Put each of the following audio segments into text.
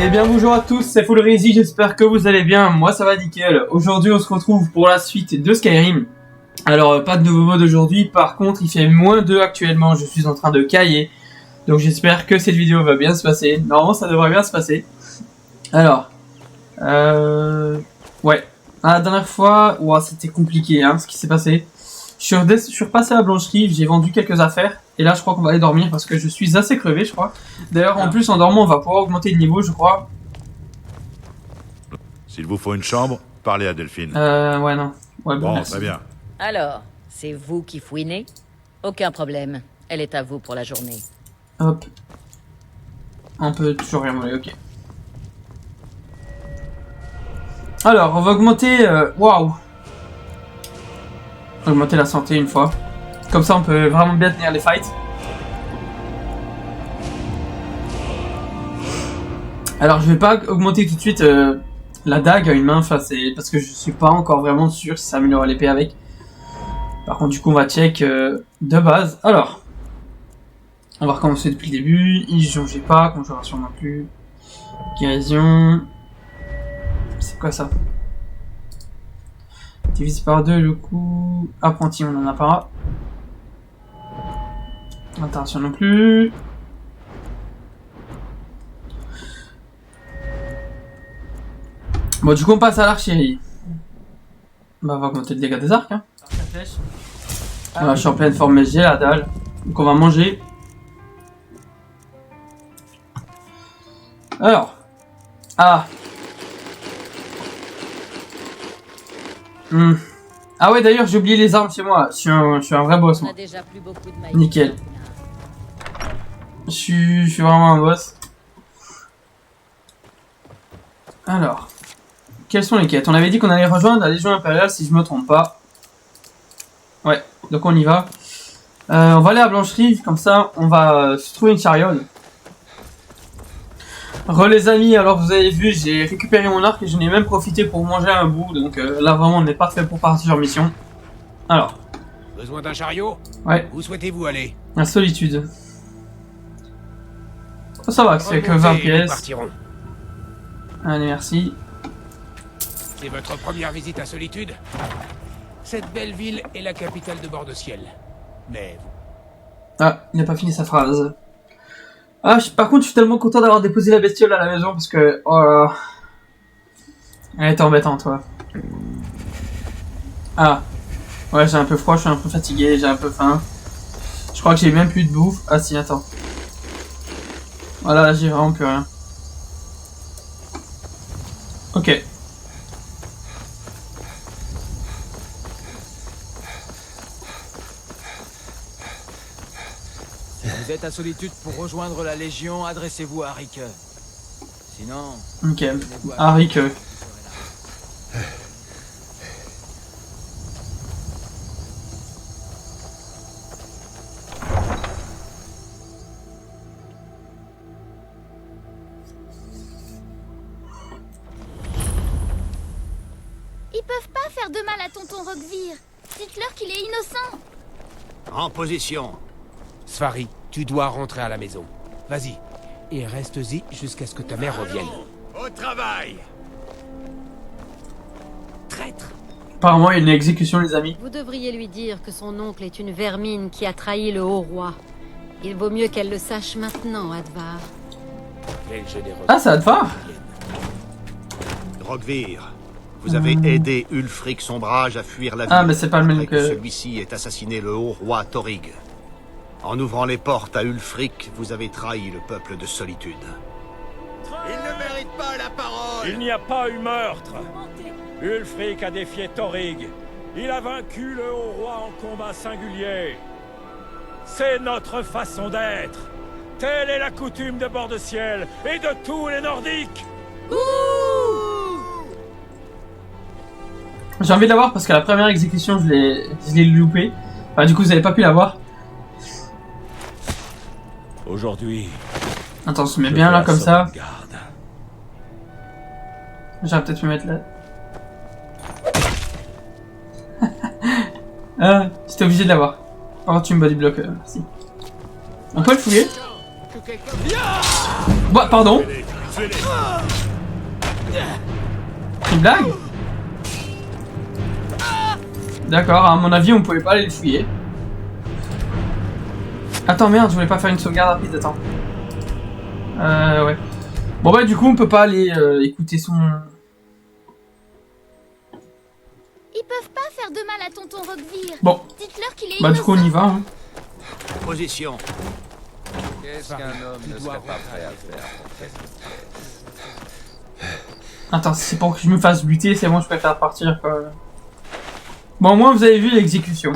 Eh bien bonjour à tous, c'est FullRezy, j'espère que vous allez bien, moi ça va nickel. Aujourd'hui on se retrouve pour la suite de Skyrim. Alors pas de nouveau mode aujourd'hui, par contre il fait -2 actuellement, je suis en train de cailler. Donc j'espère que cette vidéo va bien se passer, normalement ça devrait bien se passer. Alors, ouais, la dernière fois, ouah, c'était compliqué hein, ce qui s'est passé. Je suis repassé à Blanche-Rive, j'ai vendu quelques affaires. Et là je crois qu'on va aller dormir parce que je suis assez crevé je crois. D'ailleurs en plus en dormant on va pouvoir augmenter le niveau je crois. S'il vous faut une chambre, parlez à Delphine. Ouais non. Ouais, bon, très bien. Alors, c'est vous qui fouinez? Aucun problème. Elle est à vous pour la journée. Hop. On peut toujours rien voler, ok. Alors, on va augmenter... Waouh. Augmenter la santé une fois. Comme ça, on peut vraiment bien tenir les fights. Alors, je vais pas augmenter tout de suite la dague à une main, enfin, c'est parce que je suis pas encore vraiment sûr si ça améliore l'épée avec. Par contre, du coup, on va check de base. Alors, on va recommencer depuis le début. Illusion, j'ai pas. Conjuration non plus. Guérison. C'est quoi ça? Divise par 2 le coup. Apprenti, on en a pas. Interaction non plus. Bon, du coup, on passe à l'archerie. Bah, on va augmenter le dégât des arcs. Hein. Voilà, je suis en pleine forme, mais j'ai la dalle. Donc, on va manger. Alors. Ah. Ah ouais, d'ailleurs, j'ai oublié les armes chez moi. Je suis un vrai boss, moi. Nickel. Je suis vraiment un boss. Alors. Quelles sont les quêtes? On avait dit qu'on allait rejoindre la Légion Impériale, si je me trompe pas. Ouais, donc on y va. On va aller à Blanche-Rive, comme ça, on va se trouver une chariole. Les amis, alors vous avez vu, j'ai récupéré mon arc et j'en ai même profité pour manger un bout. Donc là, vraiment, on est parfait pour partir en mission. Alors. Besoin d'un chariot? Ouais. Où souhaitez-vous aller? La solitude. Oh, ça va, c'est que 20 pièces. Allez, merci. C'est votre première visite à Solitude? Cette belle ville est la capitale de Bord-de-Ciel. Mais vous... Ah, il n'a pas fini sa phrase. Ah, par contre, je suis tellement content d'avoir déposé la bestiole à la maison parce que... Oh là là. Elle est embêtante, toi. Ah. Ouais, j'ai un peu froid, je suis un peu fatigué, j'ai un peu faim. Je crois que j'ai même plus de bouffe. Ah si, attends. Voilà, là, j'ai vraiment plus rien. Ok. Si vous êtes à Solitude pour rejoindre la Légion, adressez-vous à Rique. Sinon... Ok, à Rique. Ils peuvent pas faire de mal à tonton Roquevire. Dites-leur qu'il est innocent. En position. Sfari, tu dois rentrer à la maison. Vas-y. Et reste-y jusqu'à ce que ta mère revienne. Au travail! Traître! Apparemment, il y a une exécution, les amis. Vous devriez lui dire que son oncle est une vermine qui a trahi le haut roi. Il vaut mieux qu'elle le sache maintenant, Advar. Ah, c'est Advar? Roquevire, vous avez aidé Ulfric Sombrage à fuir la ville. Ah, mais c'est pas le même que... Celui-ci ait assassiné le haut roi Thorig. En ouvrant les portes à Ulfric, vous avez trahi le peuple de Solitude. Il ne mérite pas la parole! Il n'y a pas eu meurtre. Ulfric a défié Thorig. Il a vaincu le haut roi en combat singulier. C'est notre façon d'être. Telle est la coutume de Bord-de-Ciel et de tous les Nordiques. J'ai envie de la voir parce que la première exécution, je l'ai loupé. Enfin, du coup, vous avez pas pu la voir. Aujourd'hui... Attends, on se met bien là comme ça. J'aurais peut-être pu mettre là. J'étais obligé de l'avoir. Oh, tu me bats du bloc, merci. On peut le fouiller? Bah, pardon. Tuez-les. Une blague? D'accord, à mon avis, on pouvait pas aller le fouiller. Attends, merde, je voulais pas faire une sauvegarde rapide, attends. Ouais. Bon bah du coup, on peut pas aller écouter son... Ils peuvent pas faire de mal à tonton Roquevire. Bon, Dites-leur qu'il est bah du coup, on y va. Hein. Position. Qu'est-ce qu'un homme ne serait pas prêt à faire? Attends, si c'est pour que je me fasse buter, c'est bon, je préfère partir, quoi. Bon, au moins, vous avez vu l'exécution.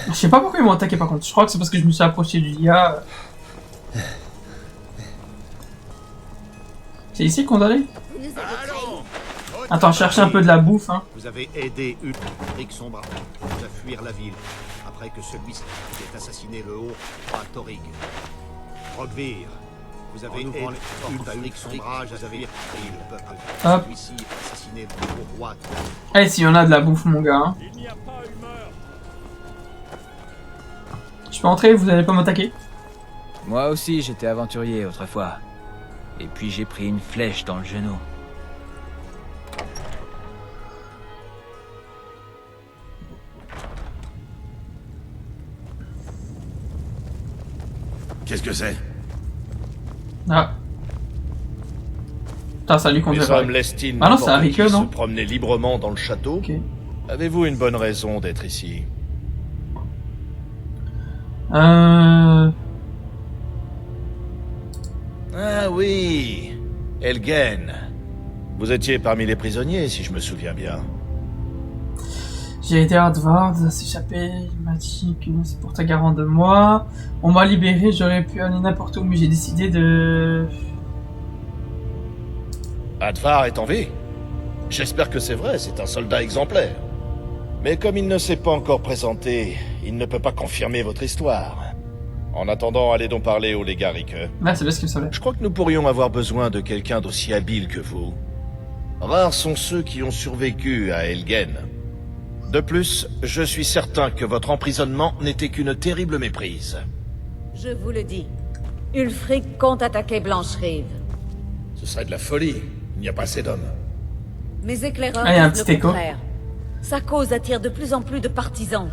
Je sais pas pourquoi ils m'ont attaqué, par contre. Je crois que c'est parce que je me suis approché du gars. C'est ici qu'on doit aller? Vous nous avez trahis. Attends, chercher un peu de la bouffe, hein. Vous avez aidé Ulfric Sombra à fuir la ville, après que celui-ci ait assassiné le haut roi Thorig. Roquevire, vous avez aidé Ulfric Sombra à fuir le peuple. Hop. Celui-ci a assassiné le haut roi Thorig. Allez, s'il y en a de la bouffe, mon gars. Hein. Il n'y a pas eu meurtre. Je peux entrer, vous allez pas m'attaquer? Moi aussi, j'étais aventurier autrefois. Et puis j'ai pris une flèche dans le genou. Qu'est-ce que c'est? Ah. Putain, ça lui conduit Les pas. hommes l'estiment Ah non, c'est Harry Queue, se non? promener librement dans le château. Ok. Avez-vous une bonne raison d'être ici? Euh... Ah oui, Elgen. Vous étiez parmi les prisonniers, si je me souviens bien. J'ai aidé Hardvard à s'échapper, il m'a dit que c'est pour ta garant de moi. On m'a libéré, j'aurais pu aller n'importe où, mais j'ai décidé de... Advar est en vie. J'espère que c'est vrai, c'est un soldat exemplaire. Mais comme il ne s'est pas encore présenté, il ne peut pas confirmer votre histoire. En attendant, allez donc parler au légat Rike. Là, c'est bien ce qu'il me semblait. Je crois que nous pourrions avoir besoin de quelqu'un d'aussi habile que vous. Rares sont ceux qui ont survécu à Elgen. De plus, je suis certain que votre emprisonnement n'était qu'une terrible méprise. Je vous le dis. Ulfric compte attaquer Blancherive. Ce serait de la folie. Il n'y a pas assez d'hommes. Mes éclaireurs Ah, il y a un disent petit le écho. contraire. Sa cause attire de plus en plus de partisans.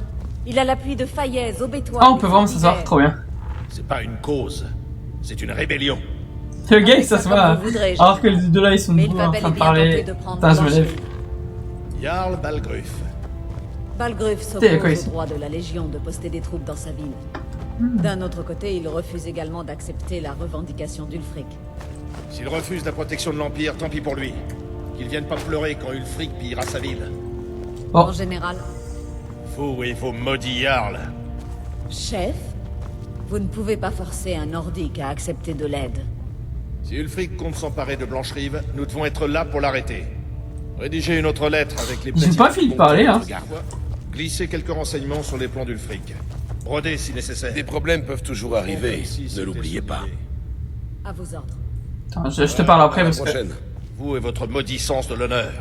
Il a l'appui de Fayez, Aubétois... Ah, on peut vraiment s'asseoir, trop bien. C'est pas une cause. C'est une rébellion. Le gars, ça se voit. Comme vous voudrez, Alors que les général. deux là, ils sont Mais il debout va en bel train et de bien parler. tenter de prendre Putain, je me lève. Blancherive. Jarl Balgruf. Balgruf T'es quoi s'oppose ici? au droit de la Légion de poster des troupes dans sa ville. D'un autre côté, il refuse également d'accepter la revendication d'Ulfric. S'il refuse la protection de l'Empire, tant pis pour lui. Qu'il vienne pas pleurer quand Ulfric pillera sa ville. Bon. En général, Vous et vos maudits Jarls. chef, vous ne pouvez pas forcer un Nordique à accepter de l'aide. Si Ulfric compte s'emparer de Blancherive, nous devons être là pour l'arrêter. Rédigez une autre lettre avec les J'ai pas fini de parler, hein. Glissez quelques renseignements sur les plans d'Ulfric. Brodez si nécessaire. Des problèmes peuvent toujours arriver, ne l'oubliez pas. À vos ordres. Attends, je te parle après À la parce que... prochaine. Vous et votre maudit sens de l'honneur.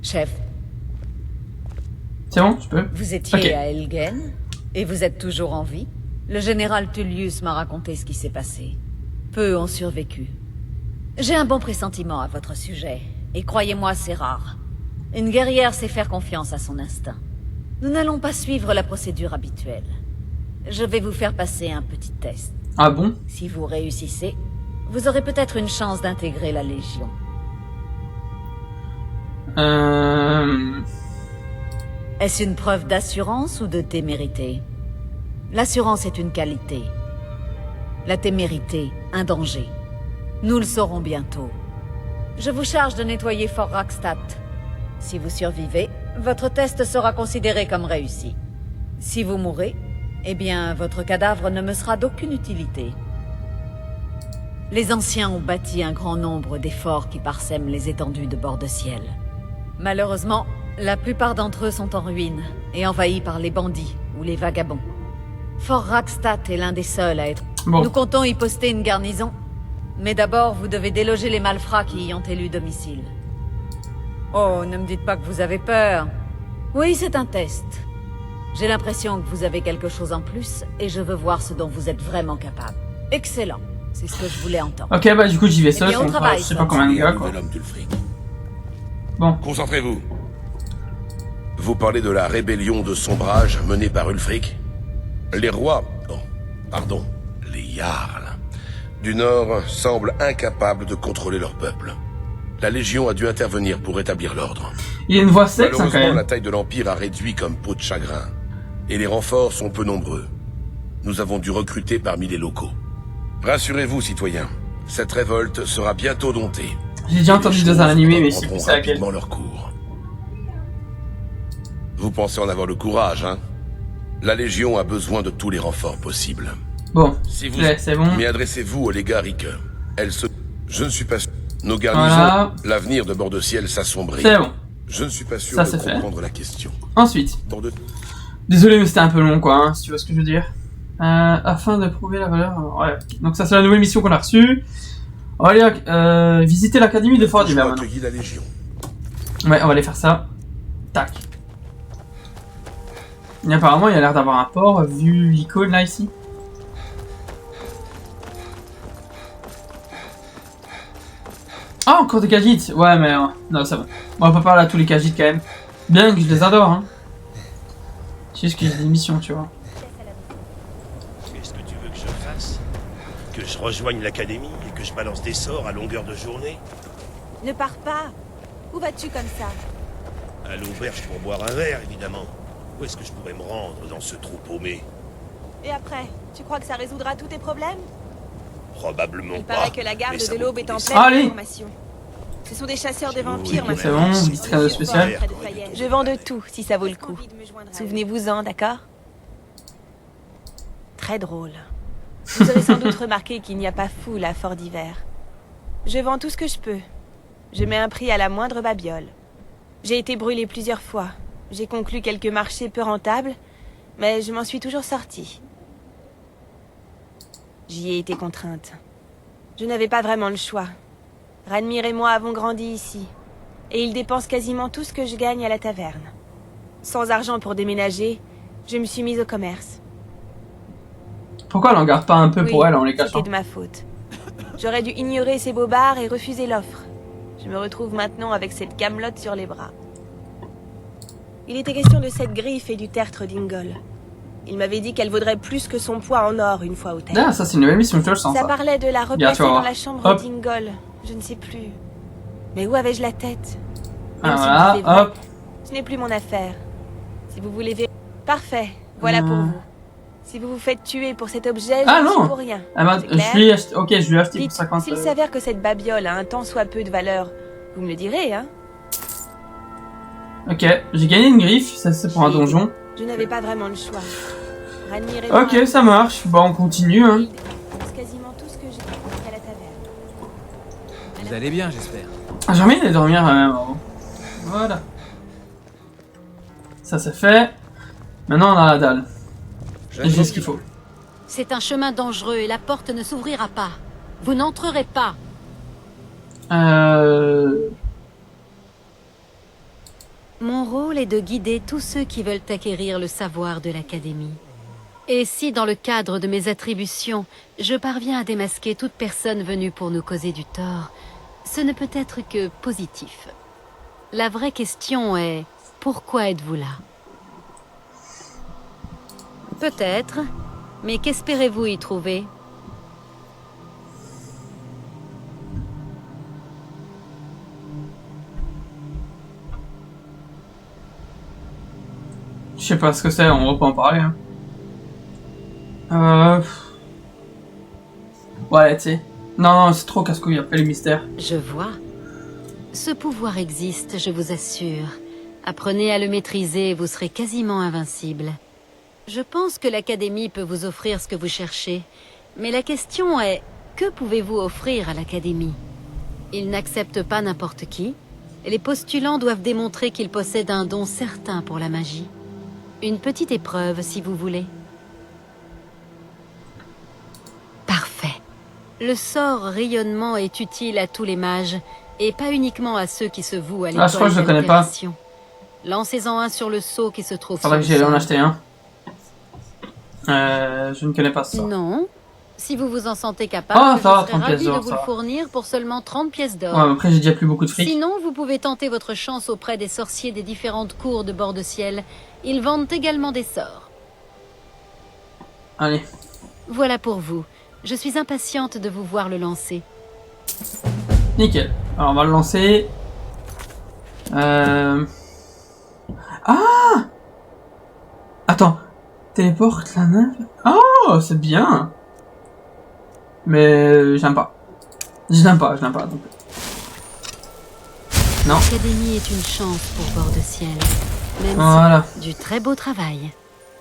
Chef, C'est bon, je peux? vous étiez Ok. à Elgen et vous êtes toujours en vie. Le général Tullius m'a raconté ce qui s'est passé. Peu ont survécu. J'ai un bon pressentiment à votre sujet, et croyez-moi, c'est rare. Une guerrière sait faire confiance à son instinct. Nous n'allons pas suivre la procédure habituelle. Je vais vous faire passer un petit test. Ah bon? Si vous réussissez, vous aurez peut-être une chance d'intégrer la Légion. Est-ce une preuve d'assurance ou de témérité? L'assurance est une qualité. La témérité, un danger. Nous le saurons bientôt. Je vous charge de nettoyer Fort Rackstatt. Si vous survivez, votre test sera considéré comme réussi. Si vous mourrez, eh bien, votre cadavre ne me sera d'aucune utilité. Les anciens ont bâti un grand nombre des forts qui parsèment les étendues de bord de ciel. Malheureusement, la plupart d'entre eux sont en ruine et envahis par les bandits ou les vagabonds. Fort Rackstatt est l'un des seuls à être... Bon. Nous comptons y poster une garnison. Mais d'abord, vous devez déloger les malfrats qui y ont élu domicile. Oh, ne me dites pas que vous avez peur. Oui, c'est un test. J'ai l'impression que vous avez quelque chose en plus et je veux voir ce dont vous êtes vraiment capable. Excellent. C'est ce que je voulais entendre. Ok, bah du coup j'y vais seul, bien, au je travail, sais pas combien de gars quoi. Nouvel homme d'Ulfric. Bon. Concentrez-vous. Vous parlez de la rébellion de Sombrage menée par Ulfric? Les rois... Oh, pardon. Les Jarls du Nord semblent incapables de contrôler leur peuple. La Légion a dû intervenir pour rétablir l'ordre. Il y a une voix sexy quand Malheureusement, même. la taille de l'Empire a réduit comme peau de chagrin. Et les renforts sont peu nombreux. Nous avons dû recruter parmi les locaux. Rassurez-vous, citoyens. Cette révolte sera bientôt domptée. J'ai déjà entendu dans un animé, mais je sais plus reprendront c'est laquelle. rapidement leur cours. Vous pensez en avoir le courage, hein? La Légion a besoin de tous les renforts possibles. Bon, Si vous... c'est bon. Mais adressez-vous au légat Rique. Elle se... Je ne suis pas sûr. Nos garnisons, Voilà. l'avenir de Bord-de-Ciel s'assombrit. C'est bon. Je ne suis pas sûr Ça, de c'est fait. comprendre la question. Ensuite. Bord-de... Désolé, mais c'était un peu long, quoi, hein, si tu vois ce que je veux dire. Afin de prouver la valeur... Ouais. Donc ça, c'est la nouvelle mission qu'on a reçue. On va aller visiter l'académie de Fort J'ai d'Hiver maintenant. accueilli la Légion. Ouais, on va aller faire ça. Tac. Et apparemment, il y a l'air d'avoir un port, vu l'icône là, ici. Ah, encore des Khajiits. Ouais, mais... non, ça va. On va pas parler à tous les Khajiits, quand même. Bien que je les adore, hein. C'est juste que j'ai des missions, tu vois. Qu'est-ce que tu veux que je fasse? Que je rejoigne l'académie et que je balance des sorts à longueur de journée? Ne pars pas. Où vas-tu comme ça? À l'auberge pour boire un verre, évidemment. Où est-ce que je pourrais me rendre dans ce trou paumé? Et après, tu crois que ça résoudra tous tes problèmes? Probablement Il pas. paraît que la garde mais ça de vaut l'aube le est en coup pleine Allez. formation. Ce sont des chasseurs de vampires Ok, c'est maintenant. bon, vite rien de spécial. Je vends de tout si ça vaut le coup. Souvenez-vous-en, d'accord? Très drôle. Vous aurez sans doute remarqué qu'il n'y a pas foule à Fort d'Hiver. Je vends tout ce que je peux. Je mets un prix à la moindre babiole. J'ai été brûlée plusieurs fois. J'ai conclu quelques marchés peu rentables, mais je m'en suis toujours sortie. J'y ai été contrainte. Je n'avais pas vraiment le choix. Ranmir et moi avons grandi ici, et il dépense quasiment tout ce que je gagne à la taverne. Sans argent pour déménager, je me suis mise au commerce. Pourquoi elle en garde pas un peu pour elle en les cachant? C'était de ma faute. J'aurais dû ignorer ces bobards et refuser l'offre. Je me retrouve maintenant avec cette camelote sur les bras. Il était question de cette griffe et du tertre d'Ingol. Il m'avait dit qu'elle vaudrait plus que son poids en or une fois au terre. Ah, ça c'est une nouvelle mission, je te le sens. Ça parlait de la Bien, replacer tu vas dans voir. la chambre Hop. d'Ingol. Je ne sais plus. Mais où avais-je la tête? Ah, Même si voilà, c'est vrai, hop. ce n'est plus mon affaire. Si vous voulez vérifier... Parfait, voilà pour vous. Si vous vous faites tuer pour cet objet, Ah je ne suis non. pour rien. Ah, bah, C'est clair? je lui ai acheté... Ok, je lui ai acheté pour Dites, 50... s'il s'avère que cette babiole a un tant soit peu de valeur, vous me le direz, hein? Ok, j'ai gagné une griffe, ça c'est pour un donjon. Je n'avais pas vraiment le choix. Ranmir et moi, Ok, ça marche. Bon, on continue, hein. c'est quasiment tout ce que j'ai à la taverne. Vous allez bien, j'espère. Ah, j'ai envie de dormir en haut. Voilà. Ça c'est fait. Maintenant on a la dalle. Et j'ai ce qu'il faut. C'est un chemin dangereux et la porte ne s'ouvrira pas. Vous n'entrerez pas. Mon rôle est de guider tous ceux qui veulent acquérir le savoir de l'Académie. Et si, dans le cadre de mes attributions, je parviens à démasquer toute personne venue pour nous causer du tort, ce ne peut être que positif. La vraie question est, pourquoi êtes-vous là? Peut-être, mais qu'espérez-vous y trouver? Je sais pas ce que c'est, on va pas en parler. Ouais, tu sais. Non, c'est trop casse-couille après les mystères. Je vois. Ce pouvoir existe, je vous assure. Apprenez à le maîtriser et vous serez quasiment invincible. Je pense que l'Académie peut vous offrir ce que vous cherchez. Mais la question est, que pouvez-vous offrir à l'Académie? Ils n'acceptent pas n'importe qui. Et les postulants doivent démontrer qu'ils possèdent un don certain pour la magie. Une petite épreuve, si vous voulez. Parfait. Le sort rayonnement est utile à tous les mages, et pas uniquement à ceux qui se vouent à l'école je crois que je le connais pas. d'altération. Lancez-en un sur le seau qui se trouve Faudrait que sur le j'aille en sol. acheter un. Je ne connais pas ça. Non, Si vous vous en sentez capable, Ah, ça va, je serais 30 pièces ravi de d'or, vous ça le va. fournir pour seulement 30 pièces d'or. Ouais, après, j'ai déjà plus beaucoup de fric. Sinon, vous pouvez tenter votre chance auprès des sorciers des différentes cours de bord de ciel. Ils vendent également des sorts. Allez. Voilà pour vous. Je suis impatiente de vous voir le lancer. Nickel. Alors, on va le lancer. Ah! Attends. Téléporte la nave. Oh, c'est bien. Mais j'aime pas. Je l'aime pas. Donc... Non. L'Académie est une chance pour bord de ciel. Même Voilà. si du très beau travail.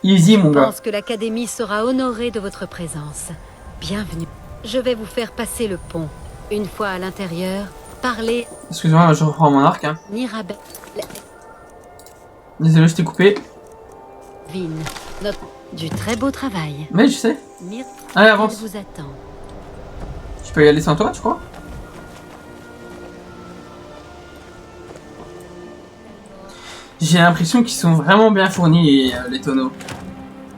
Easy, mon Je gars. pense que l'Académie sera honorée de votre présence. Bienvenue. Je vais vous faire passer le pont. Une fois à l'intérieur, parlez Excuse-moi, je reprends mon arc. Hein. Nirabe... Désolé, je t'ai coupé. Vin. Du très beau travail. Mais je sais. Mir... Allez, avance. Elle vous attend. Je peux y aller sans toi, tu crois? J'ai l'impression qu'ils sont vraiment bien fournis, les tonneaux.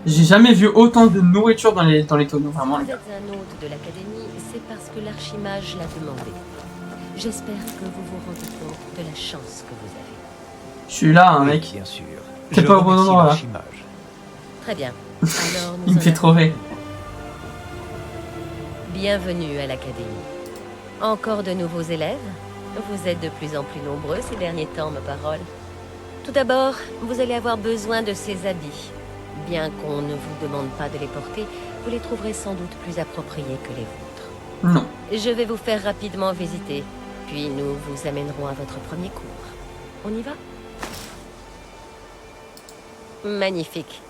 J'ai jamais vu autant de nourriture dans les tonneaux, vraiment. Vous êtes un hôte de l'Académie, c'est parce que l'archimage l'a demandé. J'espère que vous vous rendez compte de la chance que vous avez. Je suis là, hein, mec. Bien sûr. T'es pas au bon endroit, là. Très bien. Alors, nous Il me fait trop rire. Bienvenue à l'Académie. Encore de nouveaux élèves? Vous êtes de plus en plus nombreux ces derniers temps, ma parole. Tout d'abord, vous allez avoir besoin de ces habits. Bien qu'on ne vous demande pas de les porter, vous les trouverez sans doute plus appropriés que les vôtres. Non. Je vais vous faire rapidement visiter, puis nous vous amènerons à votre premier cours. On y va? Magnifique.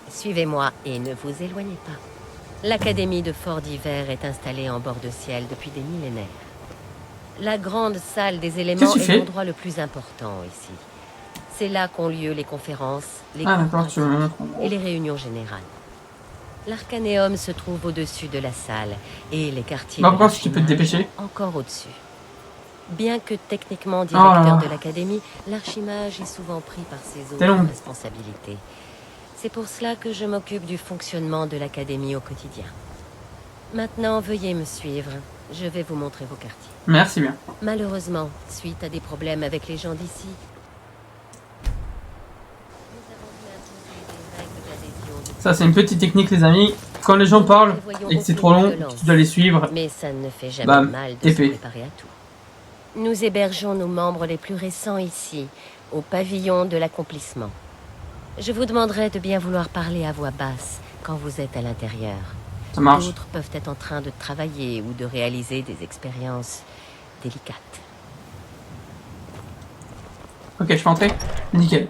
Suivez-moi et ne vous éloignez pas. L'Académie de Fort d'Hiver est installée en bord de ciel depuis des millénaires. La grande salle des éléments est l'endroit le plus important ici. C'est là qu'ont lieu les conférences, les cours pratiques et les réunions générales. L'Arcanéum se trouve au-dessus de la salle et les quartiers de pourquoi tu peux te dépêcher encore au-dessus. Bien que techniquement directeur de l'Académie, l'archimage est souvent pris par ses autres responsabilités. C'est pour cela que je m'occupe du fonctionnement de l'Académie au quotidien. Maintenant, veuillez me suivre. Je vais vous montrer vos quartiers. Merci bien. Malheureusement, suite à des problèmes avec les gens d'ici, Ça, c'est une petite technique, les amis. Quand les gens parlent et que c'est trop long, tu dois les suivre. mais ça ne fait jamais Bam, mal de se épée. préparer à tout. Nous hébergeons nos membres les plus récents ici, au pavillon de l'accomplissement. Je vous demanderai de bien vouloir parler à voix basse quand vous êtes à l'intérieur. Ça marche. D'autres peuvent être en train de travailler ou de réaliser des expériences délicates. Ok, je peux entrer? Nickel.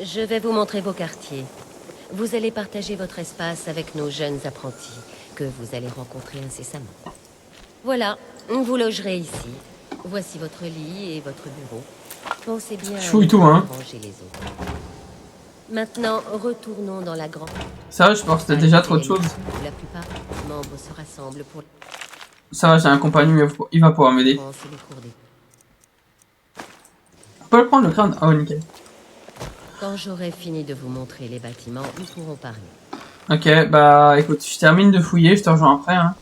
Je vais vous montrer vos quartiers. Vous allez partager votre espace avec nos jeunes apprentis, que vous allez rencontrer incessamment. Voilà, vous logerez ici. Voici votre lit et votre bureau. Pensez bien à Fouille tout, hein. ranger les autres. Maintenant, retournons dans la grande... Ça va, je pense que t'as déjà trop de choses. La plupart des membres se rassemblent pour... Ça va, j'ai un compagnon, il va pouvoir m'aider. On peut le prendre le crâne? Oh, nickel. Quand j'aurai fini de vous montrer les bâtiments, nous pourrons parler. Ok, bah écoute, je termine de fouiller, je te rejoins après. Hein.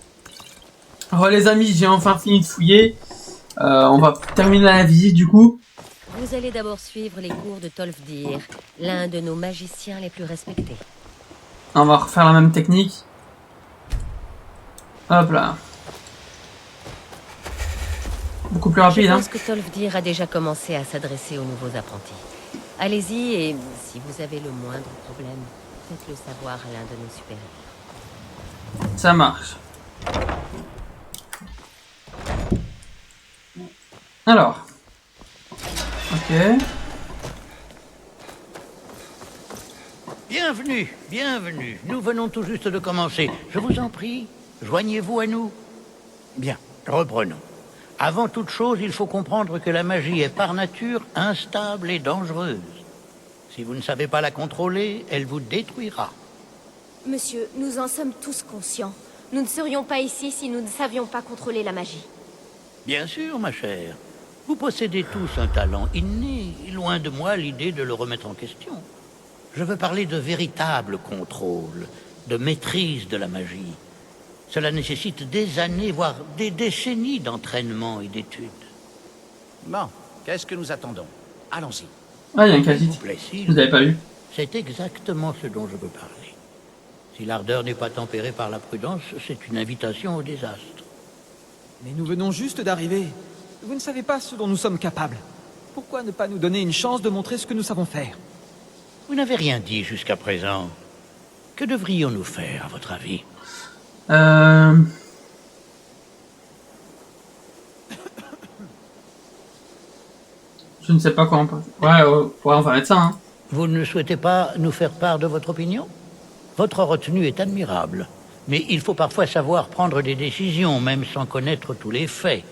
Alors les amis, j'ai enfin fini de fouiller. On va terminer la visite du coup. Vous allez d'abord suivre les cours de Tolfdir, l'un de nos magiciens les plus respectés. On va refaire la même technique. Hop là. Beaucoup plus rapide, Je hein. pense que Tolfdir a déjà commencé à s'adresser aux nouveaux apprentis. Allez-y et si vous avez le moindre problème, faites-le savoir à l'un de nos supérieurs. Ça marche. Alors. Ok. Bienvenue, bienvenue. Nous venons tout juste de commencer. Je vous en prie, joignez-vous à nous. Bien, reprenons. Avant toute chose, il faut comprendre que la magie est par nature instable et dangereuse. Si vous ne savez pas la contrôler, elle vous détruira. Monsieur, nous en sommes tous conscients. Nous ne serions pas ici si nous ne savions pas contrôler la magie. Bien sûr, ma chère. Vous possédez tous un talent inné, loin de moi l'idée de le remettre en question. Je veux parler de véritable contrôle, de maîtrise de la magie. Cela nécessite des années, voire des décennies d'entraînement et d'études. Bon, qu'est-ce que nous attendons? Allons-y. Ah, il y a un casit. Vous n'avez pas vu? C'est exactement ce dont je veux parler. Si l'ardeur n'est pas tempérée par la prudence, c'est une invitation au désastre. Mais nous venons juste d'arriver. Vous ne savez pas ce dont nous sommes capables. Pourquoi ne pas nous donner une chance de montrer ce que nous savons faire? Vous n'avez rien dit jusqu'à présent. Que devrions-nous faire, à votre avis? Je ne sais pas quoi on peut... Ouais, on va mettre ça, hein. Vous ne souhaitez pas nous faire part de votre opinion? Votre retenue est admirable. Mais il faut parfois savoir prendre des décisions, même sans connaître tous les faits.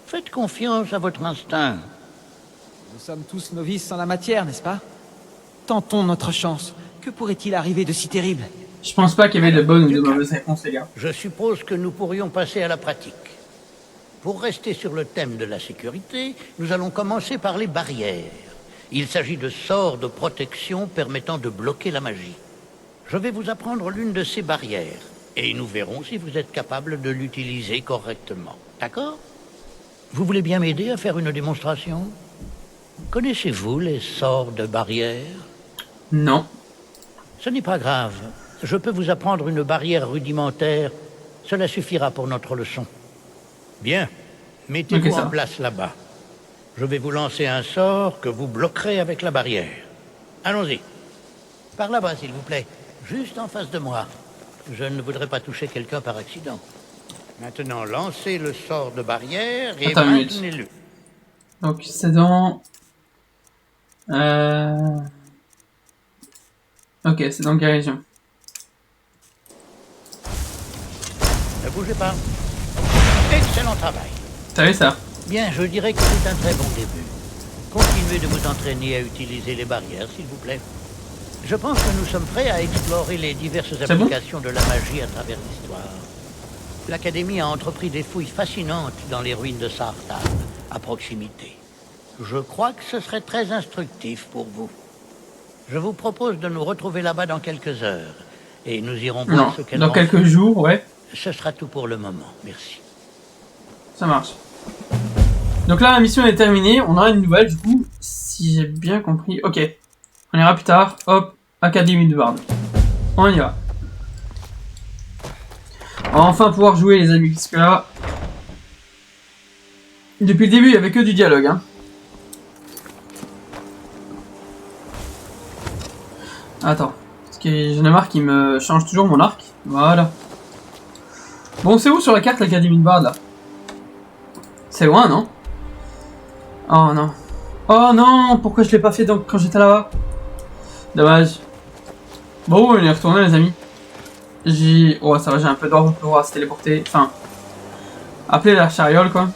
Faites confiance à votre instinct. Nous sommes tous novices en la matière, n'est-ce pas? Tentons notre chance. Que pourrait-il arriver de si terrible? Je pense pas qu'il y avait de bonnes ou de mauvaises réponses, les gars. Je suppose que nous pourrions passer à la pratique. Pour rester sur le thème de la sécurité, nous allons commencer par les barrières. Il s'agit de sorts de protection permettant de bloquer la magie. Je vais vous apprendre l'une de ces barrières, et nous verrons si vous êtes capable de l'utiliser correctement. D'accord? Vous voulez bien m'aider à faire une démonstration? Connaissez-vous les sorts de barrière? Non. Ce n'est pas grave. Je peux vous apprendre une barrière rudimentaire. Cela suffira pour notre leçon. Bien. Mettez-vous en place là-bas. Je vais vous lancer un sort que vous bloquerez avec la barrière. Allons-y. Par là-bas, s'il vous plaît. Juste en face de moi. Je ne voudrais pas toucher quelqu'un par accident. Maintenant, lancez le sort de barrière et maintenez-le. Donc, c'est dans... Ok, c'est dans guérison. Ne bougez pas. Excellent travail. T'as vu ça? Bien, je dirais que c'est un très bon début. Continuez de vous entraîner à utiliser les barrières, s'il vous plaît. Je pense que nous sommes prêts à explorer les diverses applications de la magie à travers l'histoire. L'Académie a entrepris des fouilles fascinantes dans les ruines de Sarthan, à proximité. Je crois que ce serait très instructif pour vous. Je vous propose de nous retrouver là-bas dans quelques heures. Et nous irons voir ce qu'elle dans quelques jours, ouais. Ce sera tout pour le moment, merci. Ça marche. Donc là, la mission est terminée. On aura une nouvelle, du coup, si j'ai bien compris. Ok. On ira plus tard. Hop. Académie de Bard. On y va. On va enfin pouvoir jouer, les amis, parce que là... Depuis le début, il n'y avait que du dialogue, hein. Attends. Parce que j'en ai marre qu'il me change toujours mon arc. Voilà. Bon, c'est où sur la carte l'Académie de Bard, là? C'est loin, non? Oh non. Oh non, pourquoi je l'ai pas fait donc quand j'étais là-bas? Dommage. Bon, on est retourné, les amis. Oh, ça va, j'ai un peu d'ordre pour pouvoir se téléporter. Enfin, appeler la chariole, quoi.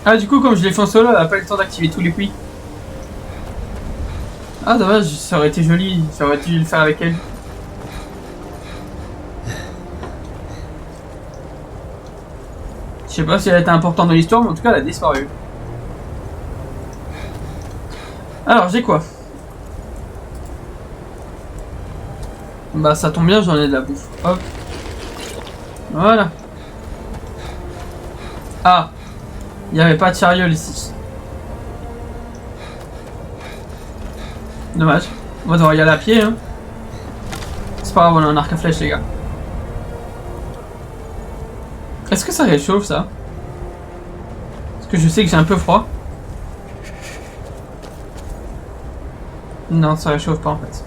Ah, du coup, comme je l'ai fait en solo, elle a pas eu le temps d'activer tous les puits. Ah, dommage, ça aurait été joli. J'aurais dû le faire avec elle. Je sais pas si elle a été importante dans l'histoire, mais en tout cas, elle a disparu. Alors, j'ai quoi? Bah, ça tombe bien, j'en ai de la bouffe. Hop. Voilà. Ah. Il n'y avait pas de chariole ici. Dommage. On va devoir y aller à pied, hein. C'est pas grave, on a un arc à flèche, les gars. Est-ce que ça réchauffe, ça? Parce que je sais que j'ai un peu froid. Non, ça réchauffe pas, en fait.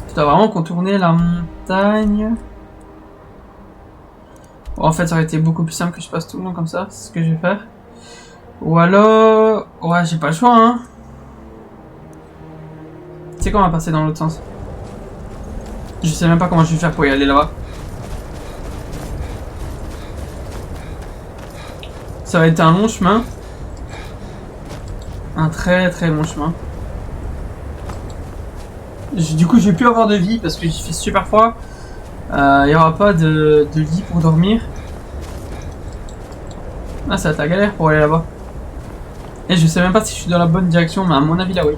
Je dois vraiment contourner la montagne. Bon, en fait, ça aurait été beaucoup plus simple que je passe tout le long comme ça. C'est ce que je vais faire. Ou alors... Ouais, j'ai pas le choix, hein. C'est quoi, on va passer dans l'autre sens? Je sais même pas comment je vais faire pour y aller là-bas. Ça va être un long chemin. Un très très long chemin. Du coup, je vais plus avoir de vie parce que j'ai fait super froid. Il y aura pas de lit pour dormir. Ah, ça va être la galère pour aller là-bas. Et je sais même pas si je suis dans la bonne direction, mais à mon avis, là, oui.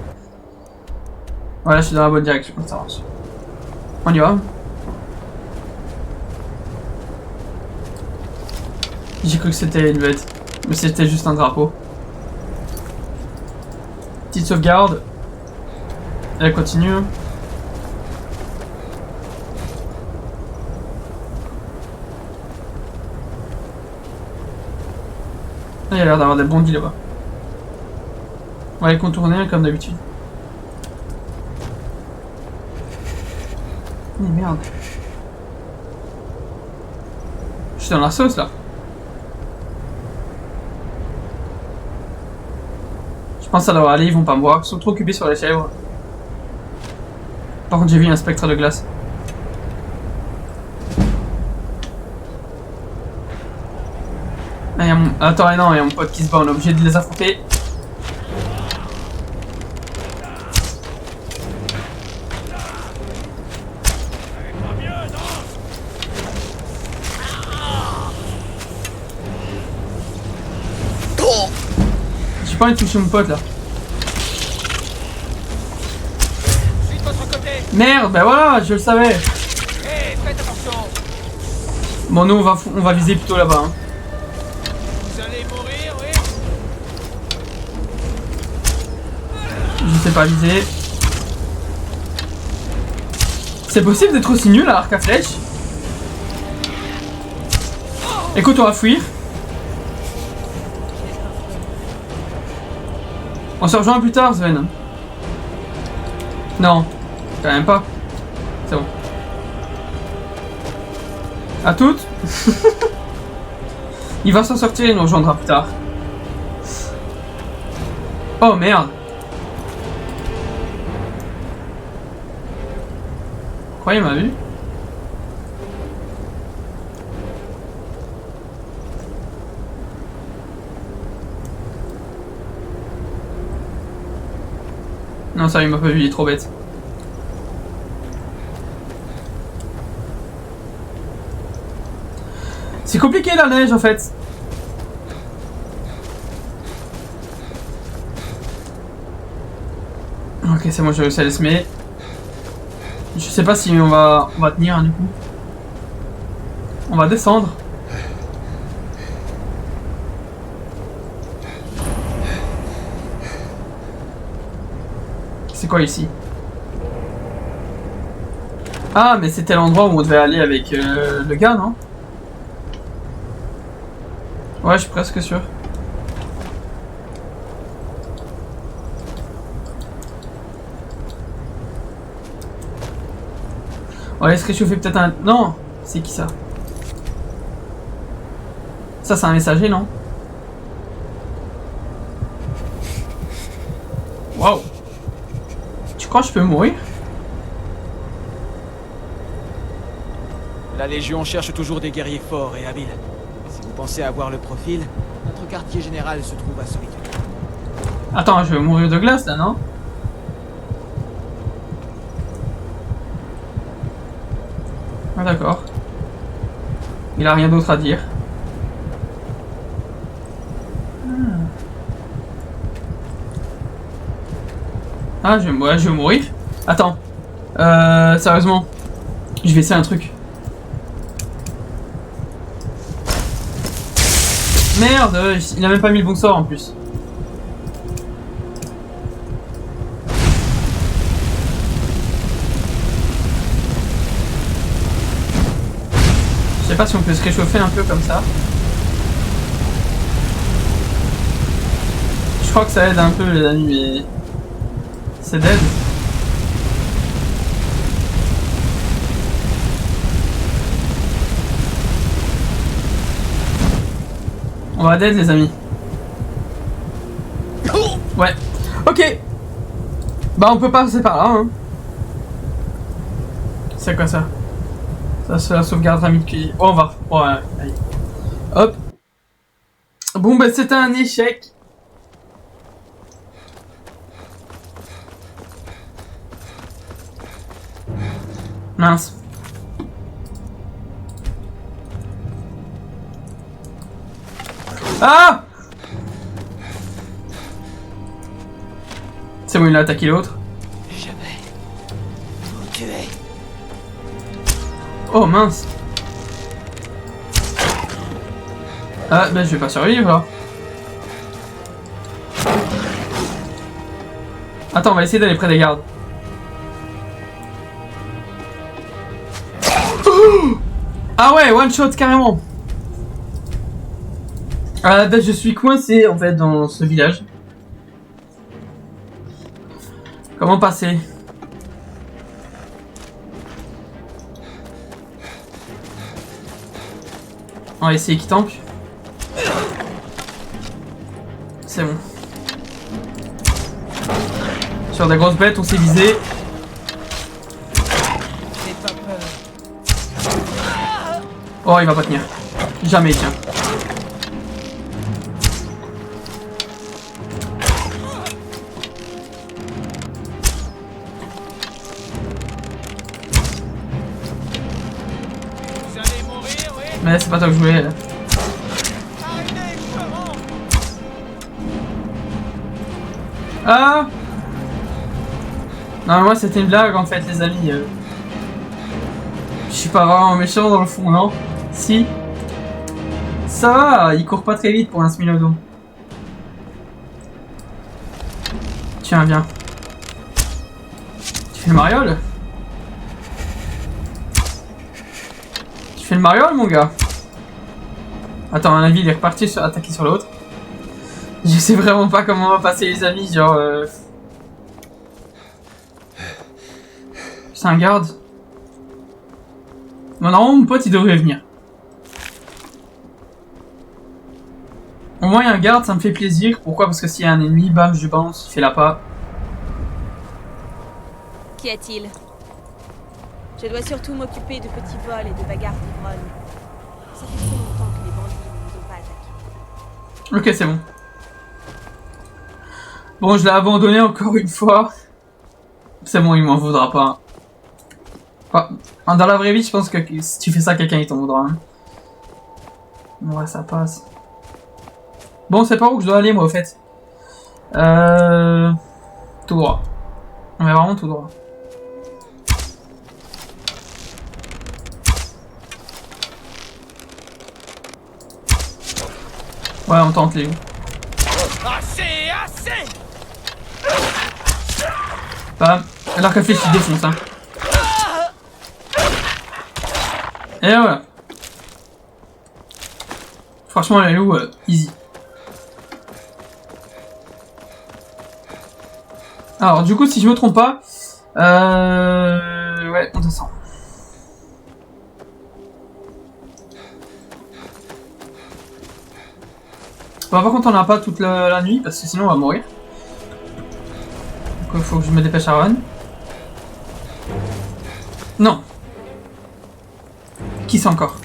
Voilà, je suis dans la bonne direction. Ça marche. On y va. J'ai cru que c'était une bête, mais c'était juste un drapeau. Petite sauvegarde. Elle continue. Il y a l'air d'avoir des bondis là-bas. On va les contourner comme d'habitude. Oh merde. Je suis dans la sauce là. Je pense que ça doit aller, ils vont pas me voir. Ils sont trop occupés sur les chèvres. Par contre, j'ai vu un spectre de glace. Ah, y a mon... Attends, non, il y a mon pote qui se bat, on est obligé de les affronter. J'ai pas envie de toucher mon pote là. Merde, ben voilà, je le savais. Hey, faites attention. Bon, nous on va viser plutôt là-bas. Hein. Vous allez mourir, oui. Je sais pas viser. C'est possible d'être aussi nul à arc à flèche? Écoute, on va fuir. On se rejoint plus tard, Sven. Non, quand même pas. C'est bon. À toutes. Il va s'en sortir et nous rejoindra plus tard. Oh merde. Vous croyez m'a vu? Non, ça il m'a pas vu, il est trop bête. C'est compliqué la neige en fait. Ok, c'est bon, j'ai réussi à les semer. Je sais pas si on va tenir hein, du coup. On va descendre. C'est quoi ici? Ah, mais c'était l'endroit où on devait aller avec le gars, non? Ouais, je suis presque sûr. On va aller se réchauffer peut-être un... Non! C'est qui ça? Ça, c'est un messager, non? Waouh! Tu crois que je peux mourir? La Légion cherche toujours des guerriers forts et habiles. Si vous pensez avoir le profil, notre quartier général se trouve à Solitude. Attends, je vais mourir de glace là, non? Ah d'accord. Il a rien d'autre à dire. Ah, je vais mourir. Attends. Sérieusement. Je vais essayer un truc. Merde, il a même pas mis le bon sort en plus. Je sais pas si on peut se réchauffer un peu comme ça. Je crois que ça aide un peu les amis, mais... C'est dead. On va dead les amis. Ouais. Ok. Bah on peut passer par là hein. C'est quoi ça? Ça c'est la sauvegarde rapide qui... Oh on va... Ouais, allez. Hop. Bon bah c'était un échec. Mince. Ah! C'est bon, il a attaqué l'autre. Je vais vous tuer. Oh mince. Ah, ben je vais pas survivre là. Attends, on va essayer d'aller près des gardes. Ah ouais, one shot carrément. Ben je suis coincé en fait dans ce village. Comment passer? On va essayer qui tank. C'est bon. Sur des grosses bêtes, on s'est visé. Oh, il va pas tenir. Jamais il tient. Mais c'est pas toi que je voulais. Ah! Non, moi c'était une blague en fait, les amis. Je suis pas vraiment méchant dans le fond, non? Si. Ça va, il court pas très vite pour un Smilodon. Tiens, viens. Tu fais le mariole? Tu fais le mariole, mon gars? Attends, à mon avis, il est reparti sur attaquer sur l'autre. Je sais vraiment pas comment on va passer, les amis, genre... C'est un garde. Bon, normalement, mon pote, il devrait venir. Au moins, il y a un garde, ça me fait plaisir. Pourquoi? Parce que s'il y a un ennemi, bam, je bounce, il fait la pas. Qu'y a-t-il? Je dois surtout m'occuper de petits vols et de bagarres d'ivrognes. Ça fait trop longtemps que les bandits ne nous ont pas attaqués. Ok, c'est bon. Bon, je l'ai abandonné encore une fois. C'est bon, il m'en voudra pas. Enfin, dans la vraie vie, je pense que si tu fais ça, quelqu'un il t'en voudra. Hein. Ouais, ça passe. Bon, c'est pas où que je dois aller, moi, au fait. Tout droit. Mais vraiment tout droit. Ouais, on tente, les. Assez. Bam. Alors qu'elle fait, je défonce, hein. Et voilà. Franchement, les loups, easy. Alors, du coup, si je me trompe pas, ouais, on descend. Bon, par contre, on n'a pas toute la nuit, parce que sinon on va mourir. Donc, il faut que je me dépêche à run. Non. Qui c'est encore?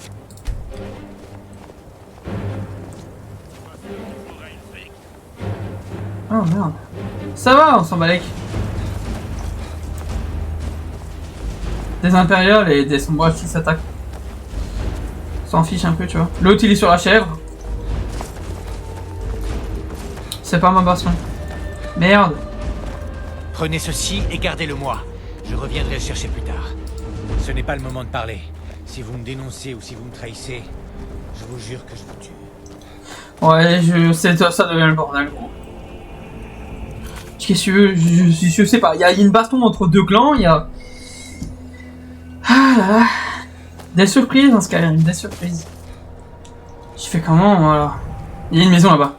Oh merde. Ça va, on s'en bat les. Des impériales et des sombrages qui s'attaquent. On s'en fiche un peu, tu vois. L'autre il est sur la chèvre. C'est pas ma bastion. Merde. Prenez ceci et gardez-le-moi. Je reviendrai le chercher plus tard. Ce n'est pas le moment de parler. Si vous me dénoncez ou si vous me trahissez, je vous jure que je vous tue. Ouais, ça devient le bordel, gros. Qu'est-ce que tu veux? Je sais pas. Il y a une baston entre deux clans, il y a... Ah là là. Des surprises dans Skyrim, des surprises. Je fais comment, voilà. Il y a une maison là-bas.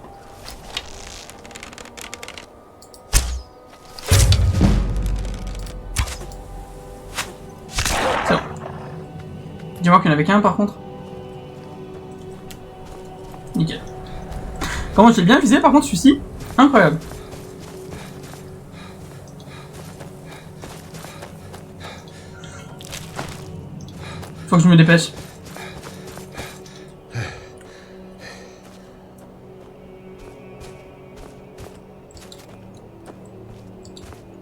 C'est bon. Dis-moi qu'il n'y en avait qu'un par contre. Nickel. Comment j'ai bien visé par contre celui-ci? Incroyable. Faut que je me dépêche.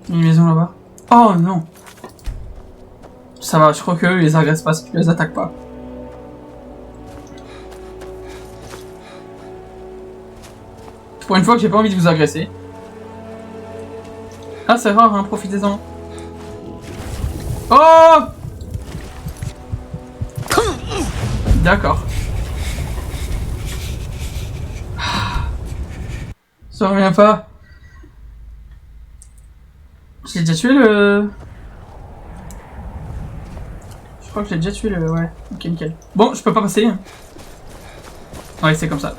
Il y a une maison là-bas. Oh non. Ça va, je crois qu'eux, ils les agressent pas, ils les attaquent pas. Pour une fois que j'ai pas envie de vous agresser. Ah, c'est rare, hein, profitez-en. Oh! D'accord. Ça revient pas. J'ai déjà tué le... Je crois que j'ai déjà tué le... Ouais, ok, nickel. Bon, je peux pas passer. Ouais, c'est comme ça.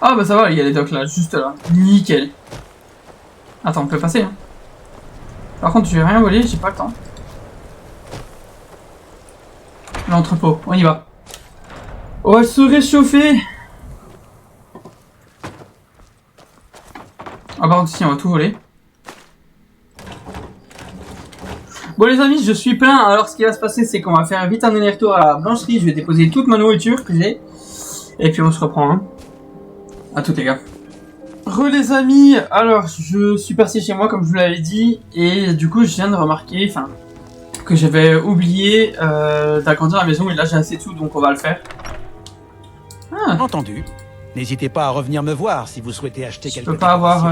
Ah bah ça va, il y a les docks là, juste là. Nickel. Attends, on peut passer. Hein. Par contre, je vais rien voler, j'ai pas le temps. L'entrepôt, on y va. On va se réchauffer. Ah par contre ici on va tout voler. Bon les amis, je suis plein, alors ce qui va se passer c'est qu'on va faire vite un aller-retour à la blancherie, je vais déposer toute ma nourriture que j'ai. Et puis on se reprend. Hein. À toutes les gars. Les amis, alors je suis passé chez moi comme je vous l'avais dit, et du coup je viens de remarquer, enfin, que j'avais oublié d'agrandir la maison, et là j'ai assez de sous donc on va le faire. Ah. Entendu. N'hésitez pas à revenir me voir si vous souhaitez acheter quelque chose. Je peux pas avoir...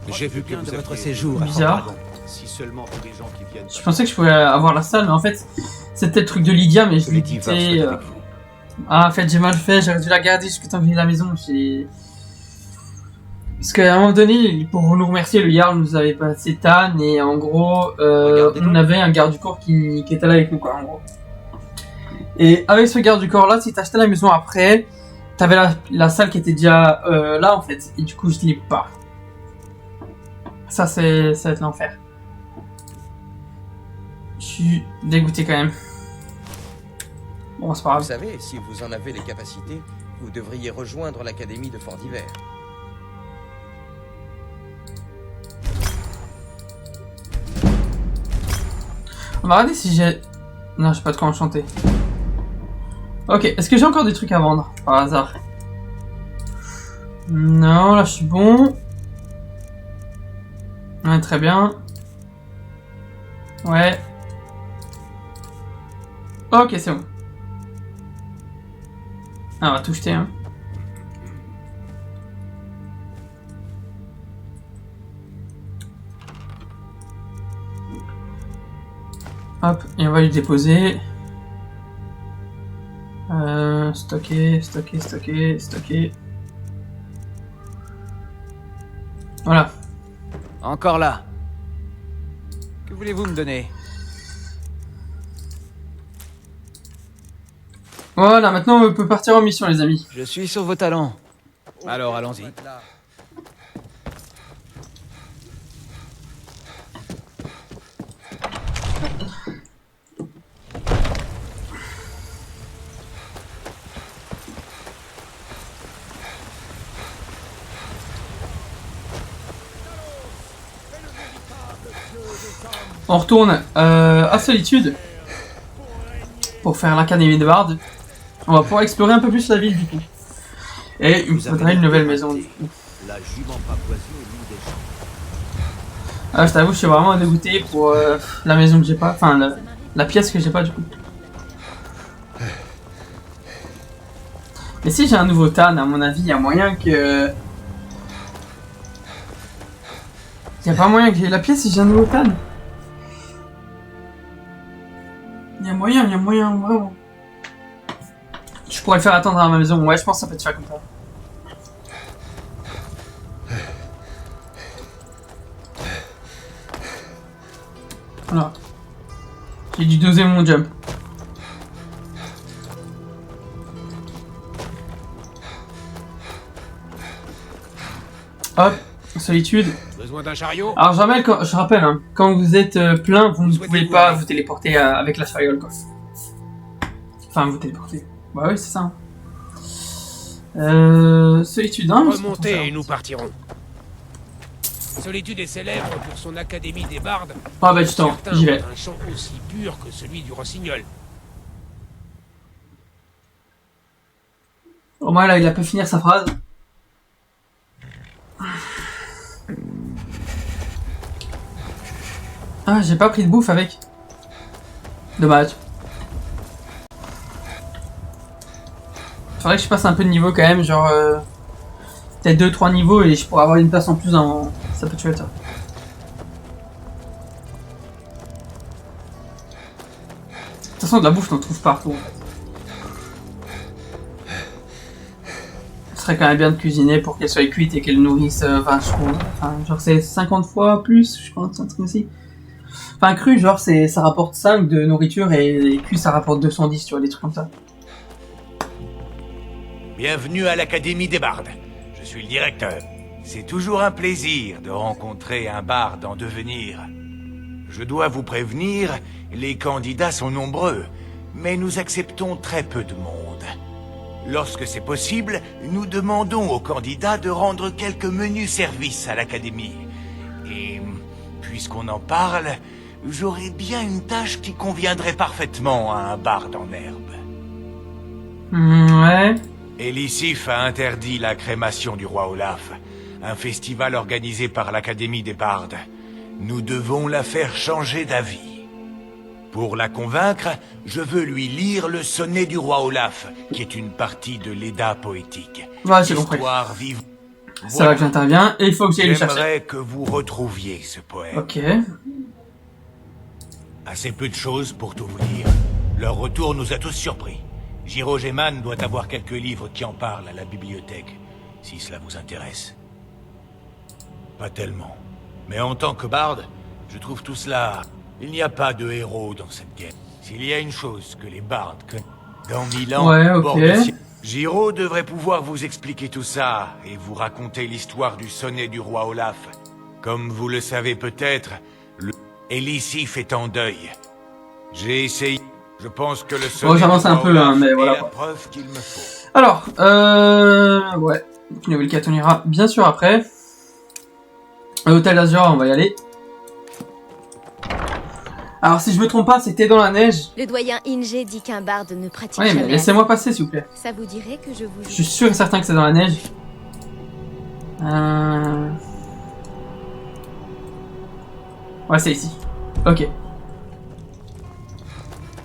J'ai vu que de votre séjour. Bizarre. Si seulement tous les gens qui viennent... Je pensais que je pouvais avoir la salle, mais en fait c'était le truc de Lydia, mais je l'ai quitté. Ah en fait j'ai mal fait, j'aurais dû la garder jusqu'à temps que j'ai la maison. Parce qu'à un moment donné, pour nous remercier, le Jarl nous avait passé Tan et en gros, on avait un garde du corps qui était là avec nous quoi, en gros. Et avec ce garde du corps là, si t'achetais la maison après, t'avais la salle qui était déjà là en fait, et du coup je l'ai pas. Ça va être l'enfer. Je suis dégoûté quand même. Bon c'est pas grave. Vous savez, si vous en avez les capacités, vous devriez rejoindre l'académie de Fort d'Hiver. On va regarder si j'ai... Non, j'ai pas de quoi enchanter. Ok, est-ce que j'ai encore des trucs à vendre par hasard? Non, là je suis bon. Ouais, très bien. Ouais. Ok, c'est bon. Ah, on va tout jeter, hein. Hop, et on va lui déposer. Stocker. Voilà. Encore là. Que voulez-vous me donner? Voilà, maintenant on peut partir en mission les amis. Je suis sur vos talons. Alors allons-y. On retourne à Solitude pour faire l'académie de Bard. On va pouvoir explorer un peu plus la ville du coup. Et il me faudrait une nouvelle maison du coup. La jument pavoisée est l'une des gens. Ah, je t'avoue, je suis vraiment dégoûté pour la maison que j'ai pas, enfin la pièce que j'ai pas du coup. Mais si j'ai un nouveau Tan, à mon avis, il y a moyen que... Il y a pas moyen que j'ai la pièce si j'ai un nouveau Tan. Il y a moyen, vraiment. Je pourrais le faire attendre à ma maison. Ouais, je pense que ça peut te faire comme ça. Voilà. J'ai dû doser mon jump. Hop, solitude. Besoin d'un chariot? Alors je rappelle, hein, quand vous êtes plein, vous ne pouvez pas vous téléporter avec la chariole quoi. Enfin vous téléporter. Bah oui c'est ça. Solitude 1. Remontez et nous partirons. Solitude est célèbre pour son académie des bardes. Ah bah du temps, j'y vais. Un chant aussi pur que celui du rossignol. Au moins là, il a pu finir sa phrase. Ah, j'ai pas pris de bouffe avec. Dommage. Faudrait que je passe un peu de niveau quand même, genre... peut-être 2-3 niveaux et je pourrais avoir une place en plus dans... Ça peut tuer ça. De toute façon, de la bouffe, t'en trouves partout. En fait. Ce serait quand même bien de cuisiner pour qu'elle soit cuite et qu'elle nourrisse vachement. Enfin, genre c'est 50 fois plus, je pense, un truc aussi. Enfin, cru, genre, ça rapporte 5 de nourriture et cuit, ça rapporte 210, tu vois, des trucs comme ça. Bienvenue à l'Académie des Bardes. Je suis le directeur. C'est toujours un plaisir de rencontrer un barde en devenir. Je dois vous prévenir, les candidats sont nombreux, mais nous acceptons très peu de monde. Lorsque c'est possible, nous demandons aux candidats de rendre quelques menus services à l'Académie. Et puisqu'on en parle, j'aurais bien une tâche qui conviendrait parfaitement à un barde en herbe. Ouais. Elisif a interdit la crémation du roi Olaf, un festival organisé par l'Académie des Bardes. Nous devons la faire changer d'avis. Pour la convaincre, je veux lui lire le sonnet du roi Olaf, qui est une partie de l'Edda poétique. Ouais, j'ai compris. Vive... Ça va que j'interviens et il faut que j'aille le chercher. J'aimerais que vous retrouviez ce poème. Ok. Assez peu de choses pour tout vous dire. Leur retour nous a tous surpris. Giro Geman doit avoir quelques livres qui en parlent à la bibliothèque, si cela vous intéresse. Pas tellement. Mais en tant que barde, je trouve tout cela... Il n'y a pas de héros dans cette guerre. S'il y a une chose que les bardes connaissent dans 1000 ans, ouais, ok. Giro devrait pouvoir vous expliquer tout ça et vous raconter l'histoire du sonnet du roi Olaf. Comme vous le savez peut-être, le Elisif est en deuil. J'ai essayé... Je pense que le sonnet j'avance un peu là, mais voilà. La preuve qu'il me faut. Alors, ouais. Nouvelle quête, on ira bien sûr après. L'hôtel d'Azur, on va y aller. Alors, si je me trompe pas, c'était dans la neige. Le doyen Inge dit qu'un barde ne pratique Oui, jamais. mais laissez-moi passer, s'il vous plaît. Ça vous dirait que je vous... Je suis sûr et certain que c'est dans la neige. Ouais, c'est ici. Ok.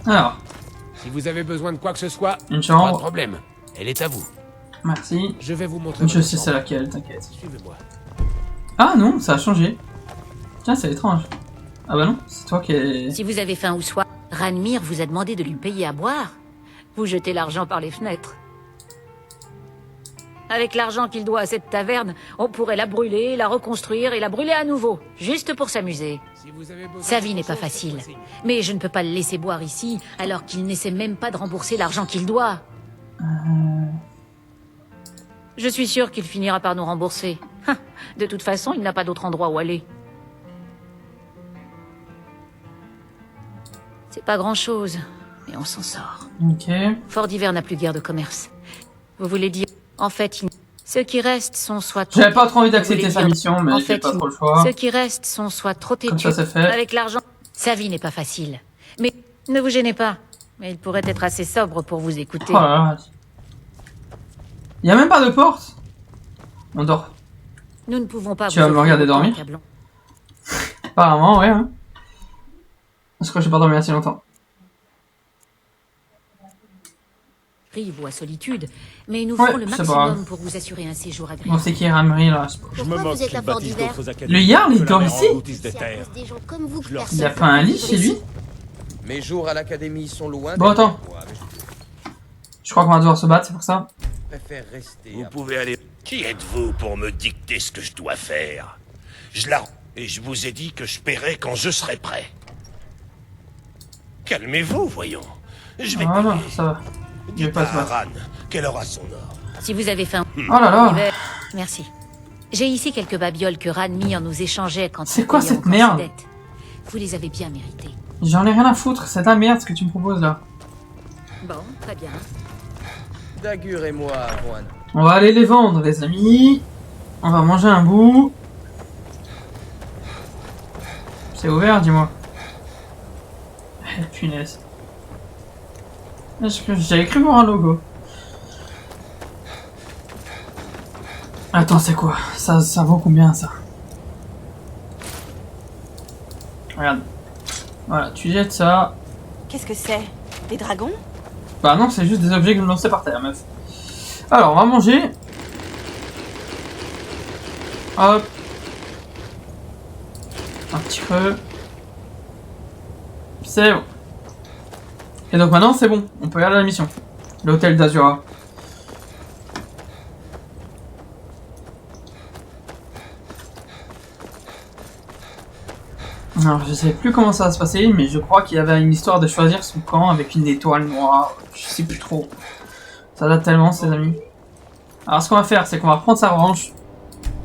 Alors. Si vous avez besoin de quoi que ce soit, une chambre. Pas de problème. Elle est à vous. Merci. Je vais vous montrer. Je sais c'est laquelle, t'inquiète. Suivez-moi. Ah non, ça a changé. Tiens, c'est étrange. Ah bah non, c'est toi qui es... Si vous avez faim ou soif, Ranmir vous a demandé de lui payer à boire. Vous jetez l'argent par les fenêtres. Avec l'argent qu'il doit à cette taverne, on pourrait la brûler, la reconstruire et la brûler à nouveau, juste pour s'amuser. Sa vie n'est pas facile, mais je ne peux pas le laisser boire ici, alors qu'il n'essaie même pas de rembourser l'argent qu'il doit. Je suis sûr qu'il finira par nous rembourser. De toute façon, il n'a pas d'autre endroit où aller. C'est pas grand-chose, mais on s'en sort. Ok. Fort d'Hiver n'a plus guère de commerce. Vous voulez dire... En fait, ceux qui restent sont soit... J'avais pas trop envie d'accepter sa mission, mais j'ai pas trop le choix. Ceux qui restent sont soit trop têtus... Comme ça, c'est fait. Avec l'argent... Sa vie n'est pas facile. Mais ne vous gênez pas. Mais il pourrait être assez sobre pour vous écouter. Oh là là. Y a même pas de porte. On dort. Nous ne pouvons pas... Tu vas me regarder dormir? Apparemment, ouais. Hein. Je crois que j'ai pas dormi assez longtemps. Ou à solitude, mais nous ferons le maximum pour vous assurer un séjour agréable. Bon, c'est qui Ranmir là? Pourquoi vous êtes à Fort d'Hiver? Le Jarl, il dort ici? Des gens comme vous, Il y a pas un lit chez lui? Mes jours à l'académie sont loin. Bon, attends. Je crois qu'on va devoir se battre, c'est pour ça. Je préfère rester. Vous pouvez aller. Qui êtes-vous pour me dicter ce que je dois faire? Et je vous ai dit que je paierai quand je serai prêt. Calmez-vous, voyons. Je vais Voilà, payer. ça va. Je vais pas se battre. Aran, qu'elle aura son or. Si vous avez faim... Oh là là. Merci. J'ai ici quelques babioles que Ranmir nous échangeait quand... C'est quoi cette merde? Vous les avez bien méritées. J'en ai rien à foutre, c'est de la merde ce que tu me proposes là. Bon, très bien. Dagur et moi, Juan. On va aller les vendre, les amis. On va manger un bout. C'est ouvert, dis-moi. Punaise. J'avais cru voir un logo. Attends, c'est quoi? Ça vaut combien ça? Regarde. Voilà, tu jettes ça. Qu'est-ce que c'est? Des dragons? Bah non, c'est juste des objets que je me lançais par terre, meuf. Alors, on va manger. Hop. Un petit creux. C'est bon. Et donc maintenant, c'est bon. On peut aller à la mission. L'hôtel d'Azura. Alors, je sais plus comment ça va se passer, mais je crois qu'il y avait une histoire de choisir son camp avec une étoile noire. Je sais plus trop. Ça date tellement, ses amis. Alors, ce qu'on va faire, c'est qu'on va prendre sa revanche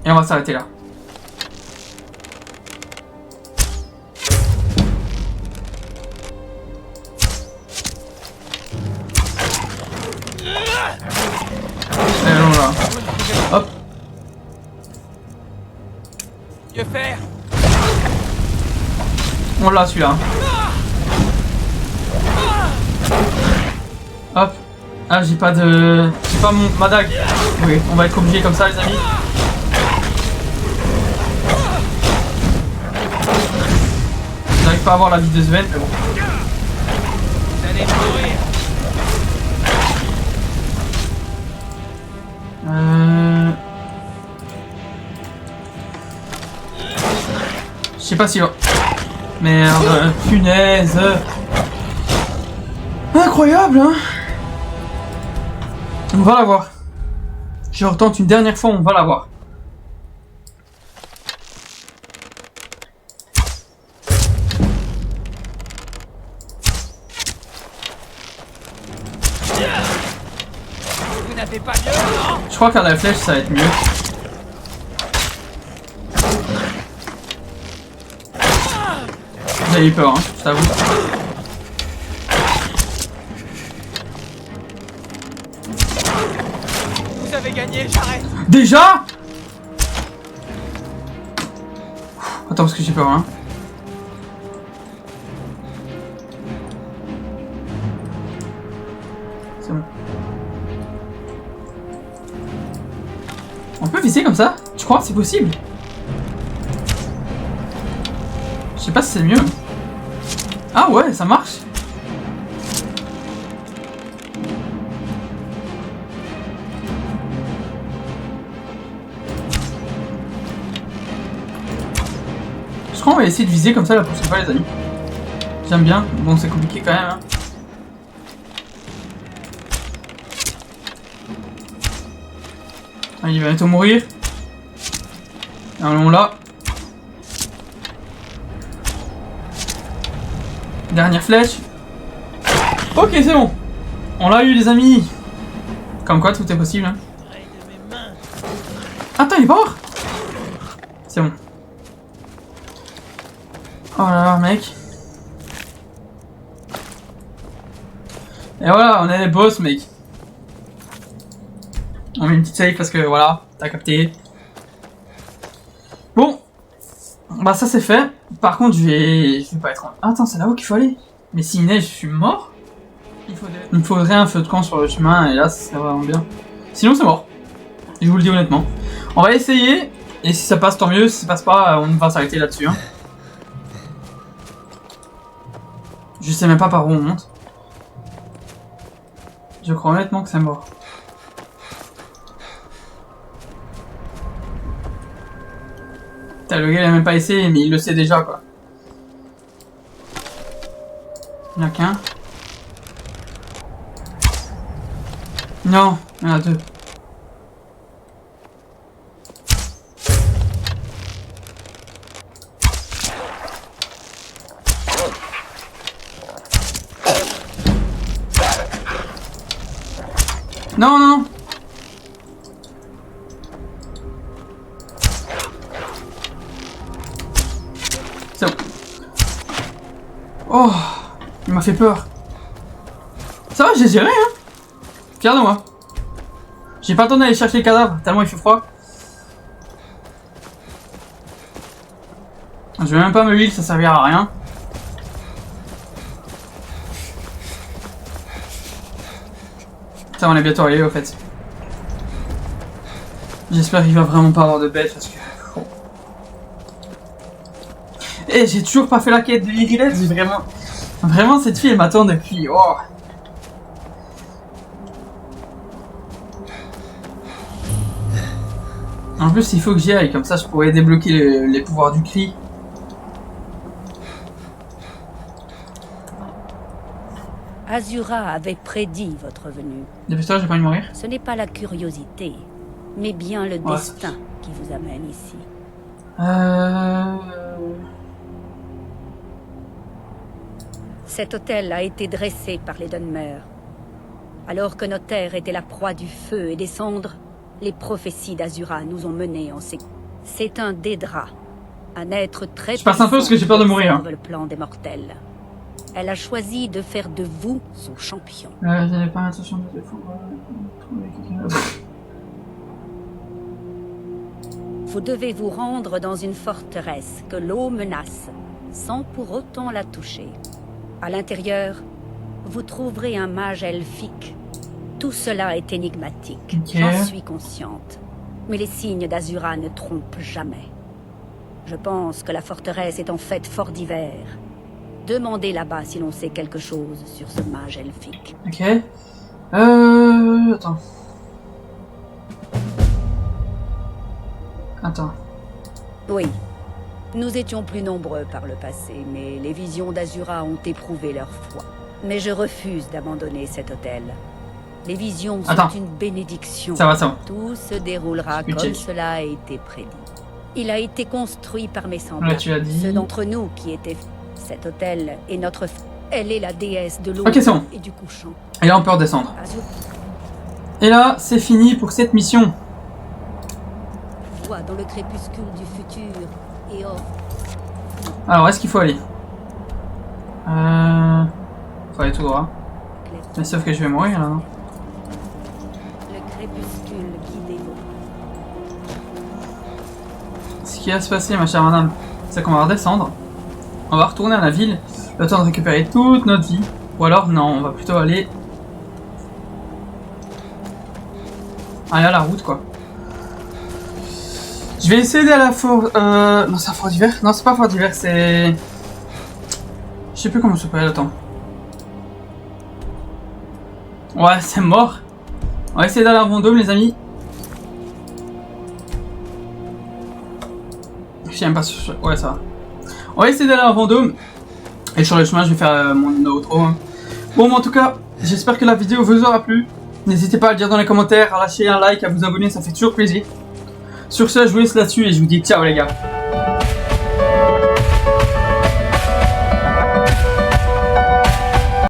et on va s'arrêter là. Allons là. Hop. Que faire? On l'a celui-là. Hop. Ah, j'ai pas de... J'ai pas ma dague. Oui, on va être obligé comme ça, les amis. J'arrive pas à avoir la vie de Sven, mais bon. Vous allez mourir. Je sais pas si... Merde, punaise. Incroyable, hein. On va l'avoir. Je retente une dernière fois, on va l'avoir. Vous n'avez pas mieux, non? Je crois qu'à la flèche, ça va être mieux. J'ai eu peur, hein, je t'avoue. Vous avez gagné, j'arrête. Déjà? Attends, parce que j'ai peur, hein. C'est bon. On peut viser comme ça? Tu crois que c'est possible? Je sais pas si c'est mieux. Ah ouais, ça marche. Je crois qu'on va essayer de viser comme ça la prochaine fois, les amis. J'aime bien. Bon, c'est compliqué quand même, hein. Ah, il va bientôt mourir. Allons là. Dernière flèche. Ok, c'est bon. On l'a eu, les amis. Comme quoi, tout est possible. Hein. Attends, il est pas mort. C'est bon. Oh là là, mec. Et voilà, on est les boss, mec. On met une petite save parce que voilà, t'as capté. Bon. Bah ça c'est fait. Par contre je vais pas être... Attends, c'est là-haut qu'il faut aller. Mais s'il neige, je suis mort. Il me faudrait un feu de camp sur le chemin et là ça serait vraiment bien. Sinon c'est mort. Je vous le dis honnêtement. On va essayer. Et si ça passe tant mieux, si ça passe pas, on va s'arrêter là-dessus. Hein. Je sais même pas par où on monte. Je crois honnêtement que c'est mort. Putain, le gars il a même pas essayé, mais il le sait déjà quoi. Il y en a qu'un. Non, il y en a deux. Non, non, non. C'est bon. Oh, il m'a fait peur. Ça va, j'ai géré, hein. Fier de moi. J'ai pas le temps d'aller chercher les cadavres, tellement il fait froid. Je vais même pas me heal, ça servira à rien. Ça, on est bientôt arrivé au fait. J'espère qu'il va vraiment pas avoir de bêtes parce que... Et j'ai toujours pas fait la quête de Irileth, j'ai vraiment... Vraiment cette fille elle m'attend depuis... Oh. En plus il faut que j'y aille, comme ça je pourrais débloquer les pouvoirs du cri. Azura avait prédit votre venue. Depuis ça, j'ai pas envie de mourir. Ce n'est pas la curiosité, mais bien le destin qui vous amène ici. Cet hôtel a été dressé par les Dunmer. Alors que nos terres étaient la proie du feu et des cendres, les prophéties d'Azura nous ont menés en séquence. C'est un Daedra, un être très je passe un peu parce que j'ai peur de mourir. Le plan des mortels. Elle a choisi de faire de vous son champion. J'avais pas l'intention de défendre. Vous devez vous rendre dans une forteresse que l'eau menace, sans pour autant la toucher. À l'intérieur, vous trouverez un mage elfique. Tout cela est énigmatique, j'en suis consciente. Mais les signes d'Azura ne trompent jamais. Je pense que la forteresse est en fait Fort d'Hiver. Demandez là-bas si l'on sait quelque chose sur ce mage elfique. Ok. Attends. Attends. Oui. Nous étions plus nombreux par le passé, mais les visions d'Azura ont éprouvé leur foi. Mais je refuse d'abandonner cet hôtel. Les visions sont une bénédiction. Ça va. Tout se déroulera comme cela a été prédit. Il a été construit par mes semblables. Là, tu as dit... Ceux d'entre nous qui étaient... Cet hôtel est notre... Elle est la déesse de l'eau et du couchant. Et là, on peut redescendre. Et là, c'est fini pour cette mission. Vois dans le crépuscule du futur et or. Alors, est-ce qu'il faut aller faut aller tout droit. Mais sauf que je vais mourir, là, non? Le crépuscule guidez-vous. Ce qui va se passer, ma chère madame, c'est qu'on va redescendre. On va retourner à la ville, le temps de récupérer toute notre vie. Ou alors, non, on va plutôt aller... aller à la route, quoi. Je vais essayer d'aller à la Fort... Non, c'est à Fort d'Hiver? Non, c'est pas Fort d'Hiver, c'est... Je sais plus comment ça s'appelle, attends. Ouais, c'est mort. On va essayer d'aller à Vendôme, les amis. Je sais même pas si... Ouais, ça va. On va essayer d'aller à Vendôme. Et sur le chemin, je vais faire mon outro. Bon, mais en tout cas, j'espère que la vidéo vous aura plu. N'hésitez pas à le dire dans les commentaires, à lâcher un like, à vous abonner, ça fait toujours plaisir. Sur ce, je vous laisse là-dessus et je vous dis ciao les gars.